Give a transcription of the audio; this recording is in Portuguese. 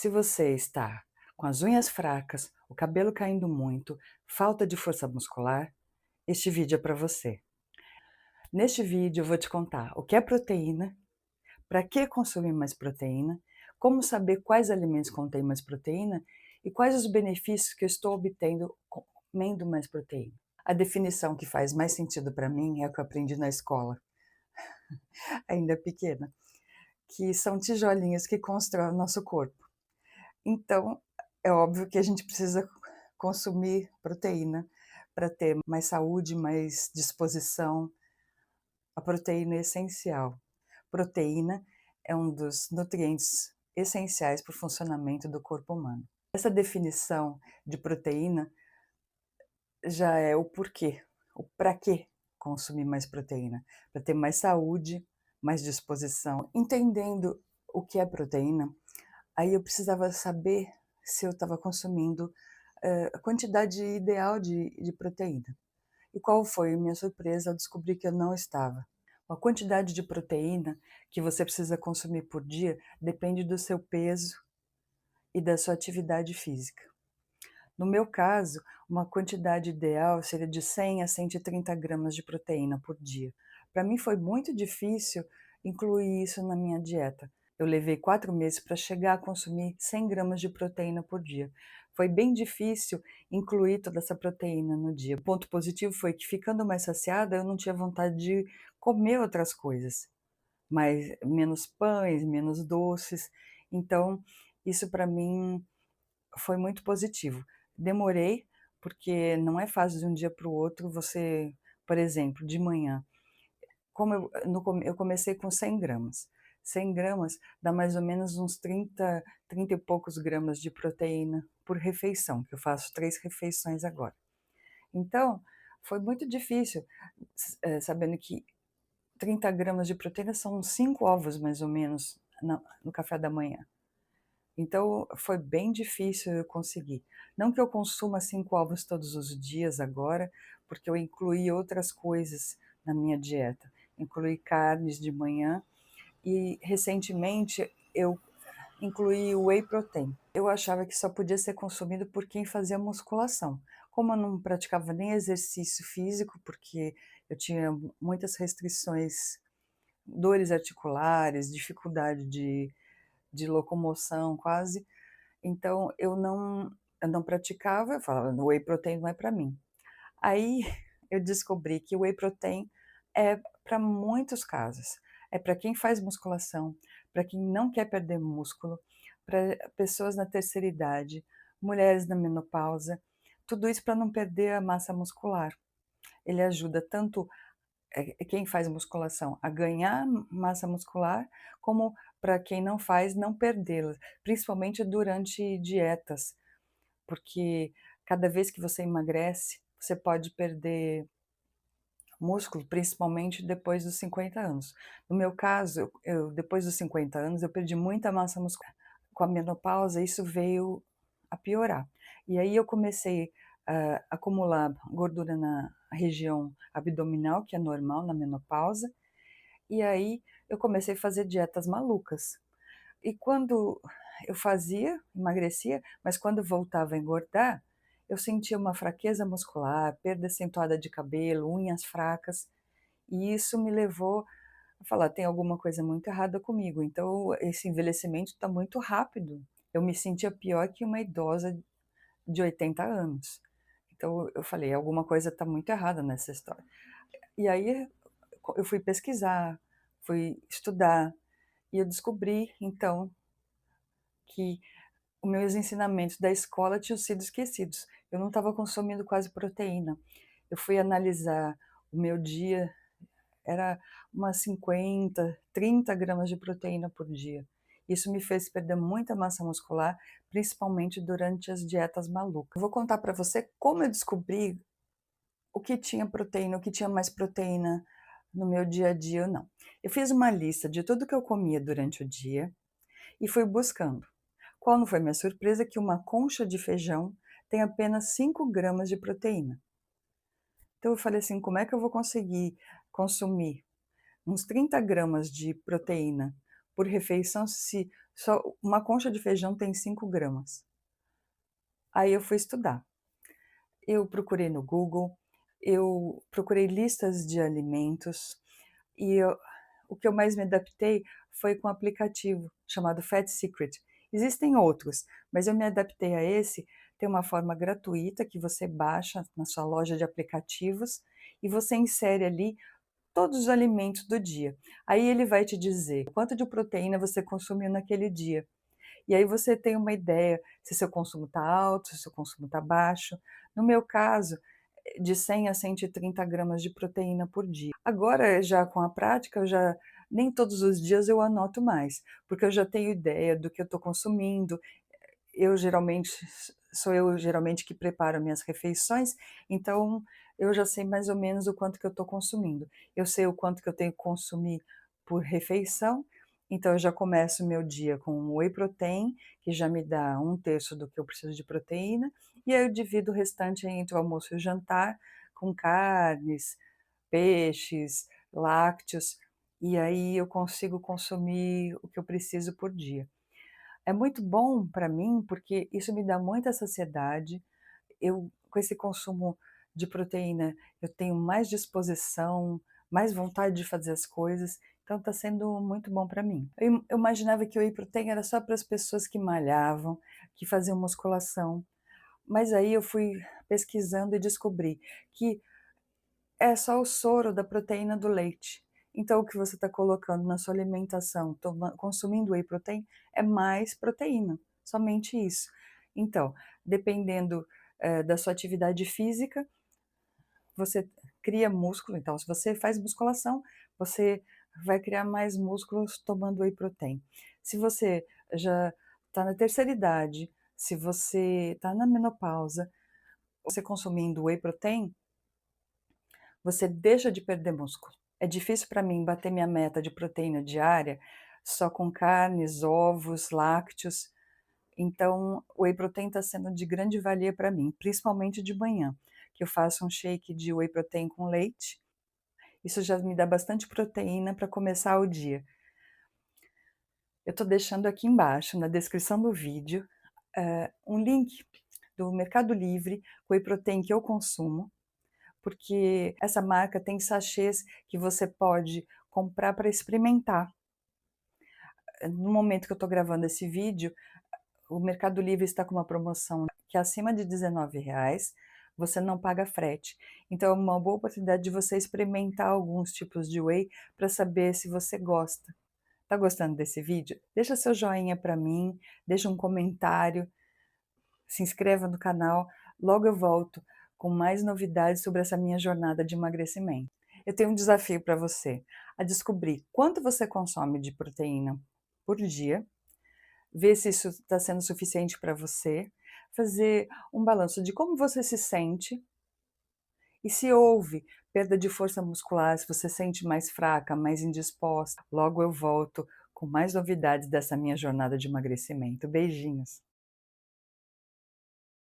Se você está com as unhas fracas, o cabelo caindo muito, falta de força muscular, este vídeo é para você. Neste vídeo eu vou te contar o que é proteína, para que consumir mais proteína, como saber quais alimentos contêm mais proteína e quais os benefícios que eu estou obtendo comendo mais proteína. A definição que faz mais sentido para mim é a que eu aprendi na escola, ainda pequena, que são tijolinhos que constroem o nosso corpo. Então, é óbvio que a gente precisa consumir proteína para ter mais saúde, mais disposição. A proteína é essencial. Proteína é um dos nutrientes essenciais para o funcionamento do corpo humano. Essa definição de proteína já é o porquê, o para que consumir mais proteína, para ter mais saúde, mais disposição. Entendendo o que é proteína, aí eu precisava saber se eu estava consumindo a quantidade ideal de proteína. E qual foi a minha surpresa ao descobrir que eu não estava. A quantidade de proteína que você precisa consumir por dia depende do seu peso e da sua atividade física. No meu caso, uma quantidade ideal seria de 100 a 130 gramas de proteína por dia. Para mim foi muito difícil incluir isso na minha dieta. Eu levei 4 meses para chegar a consumir 100 gramas de proteína por dia. Foi bem difícil incluir toda essa proteína no dia. O ponto positivo foi que, ficando mais saciada, eu não tinha vontade de comer outras coisas, mas menos pães, menos doces. Então, isso para mim foi muito positivo. Demorei, porque não é fácil de um dia para o outro você, por exemplo, de manhã, como eu comecei com 100 gramas. 100 gramas dá mais ou menos uns 30 e poucos gramas de proteína por refeição, que eu faço 3 refeições agora. Então, foi muito difícil, sabendo que 30 gramas de proteína são uns 5 ovos, mais ou menos, no café da manhã. Então, foi bem difícil eu conseguir. Não que eu consuma 5 ovos todos os dias agora, porque eu incluí outras coisas na minha dieta. Incluí carnes de manhã e, recentemente, eu incluí o whey protein. Eu achava que só podia ser consumido por quem fazia musculação. Como eu não praticava nem exercício físico, porque eu tinha muitas restrições, dores articulares, dificuldade de locomoção quase, então eu não praticava, eu falava: "No whey protein não é para mim". Aí eu descobri que o whey protein é para muitos casos, é para quem faz musculação, para quem não quer perder músculo, para pessoas na terceira idade, mulheres na menopausa, tudo isso para não perder a massa muscular. Ele ajuda tanto quem faz musculação a ganhar massa muscular, como para quem não faz, não perdê-la, principalmente durante dietas, porque cada vez que você emagrece, você pode perder músculo, principalmente depois dos 50 anos. No meu caso, eu depois dos 50 anos, eu perdi muita massa muscular. Com a menopausa, isso veio a piorar. E aí eu comecei a acumular gordura na região abdominal, que é normal na menopausa, e aí eu comecei a fazer dietas malucas. E quando eu fazia, emagrecia, mas quando voltava a engordar, eu sentia uma fraqueza muscular, perda acentuada de cabelo, unhas fracas, e isso me levou a falar: "Tem alguma coisa muito errada comigo, então esse envelhecimento está muito rápido". Eu me sentia pior que uma idosa de 80 anos. Então eu falei: "Alguma coisa está muito errada nessa história". E aí eu fui pesquisar, fui estudar, e eu descobri então que os meus ensinamentos da escola tinham sido esquecidos. Eu não estava consumindo quase proteína. Eu fui analisar o meu dia, era umas 50, 30 gramas de proteína por dia. Isso me fez perder muita massa muscular, principalmente durante as dietas malucas. Eu vou contar para você como eu descobri o que tinha proteína, o que tinha mais proteína no meu dia a dia ou não. Eu fiz uma lista de tudo que eu comia durante o dia e fui buscando. Qual não foi minha surpresa que uma concha de feijão tem apenas 5 gramas de proteína. Então eu falei assim: "Como é que eu vou conseguir consumir uns 30 gramas de proteína por refeição se só uma concha de feijão tem 5 gramas? Aí eu fui estudar. Eu procurei no Google, eu procurei listas de alimentos e o que eu mais me adaptei foi com um aplicativo chamado Fat Secret. Existem outros, mas eu me adaptei a esse. Tem uma forma gratuita que você baixa na sua loja de aplicativos e você insere ali todos os alimentos do dia. Aí ele vai te dizer quanto de proteína você consumiu naquele dia. E aí você tem uma ideia se seu consumo está alto, se seu consumo está baixo. No meu caso, de 100 a 130 gramas de proteína por dia. Agora, já com a prática, eu já nem todos os dias eu anoto mais, porque eu já tenho ideia do que eu estou consumindo. Eu geralmente sou eu geralmente que preparo minhas refeições, então eu já sei mais ou menos o quanto que eu estou consumindo. Eu sei o quanto que eu tenho que consumir por refeição, então eu já começo o meu dia com whey protein, que já me dá 1/3 do que eu preciso de proteína, e aí eu divido o restante entre o almoço e o jantar, com carnes, peixes, lácteos, e aí eu consigo consumir o que eu preciso por dia. É muito bom para mim, porque isso me dá muita saciedade. Eu, com esse consumo de proteína, eu tenho mais disposição, mais vontade de fazer as coisas, então está sendo muito bom para mim. Eu imaginava que o whey protein era só para as pessoas que malhavam, que faziam musculação, mas aí eu fui pesquisando e descobri que é só o soro da proteína do leite. Então, o que você está colocando na sua alimentação, consumindo whey protein, é mais proteína, somente isso. Então, dependendo da sua atividade física, você cria músculo. Então, se você faz musculação, você vai criar mais músculos tomando whey protein. Se você já está na terceira idade, se você está na menopausa, você consumindo whey protein, você deixa de perder músculo. É difícil para mim bater minha meta de proteína diária só com carnes, ovos, lácteos. Então, o whey protein está sendo de grande valia para mim, principalmente de manhã, que eu faço um shake de whey protein com leite. Isso já me dá bastante proteína para começar o dia. Eu estou deixando aqui embaixo, na descrição do vídeo, um link do Mercado Livre, com whey protein que eu consumo, porque essa marca tem sachês que você pode comprar para experimentar. No momento que eu estou gravando esse vídeo, o Mercado Livre está com uma promoção que acima de R$ 19 você não paga frete. Então é uma boa oportunidade de você experimentar alguns tipos de whey para saber se você gosta. Tá gostando desse vídeo? Deixa seu joinha para mim, deixa um comentário, se inscreva no canal, logo eu volto com mais novidades sobre essa minha jornada de emagrecimento. Eu tenho um desafio para você, a descobrir quanto você consome de proteína por dia, ver se isso está sendo suficiente para você, fazer um balanço de como você se sente e se houve perda de força muscular, se você se sente mais fraca, mais indisposta. Logo eu volto com mais novidades dessa minha jornada de emagrecimento. Beijinhos!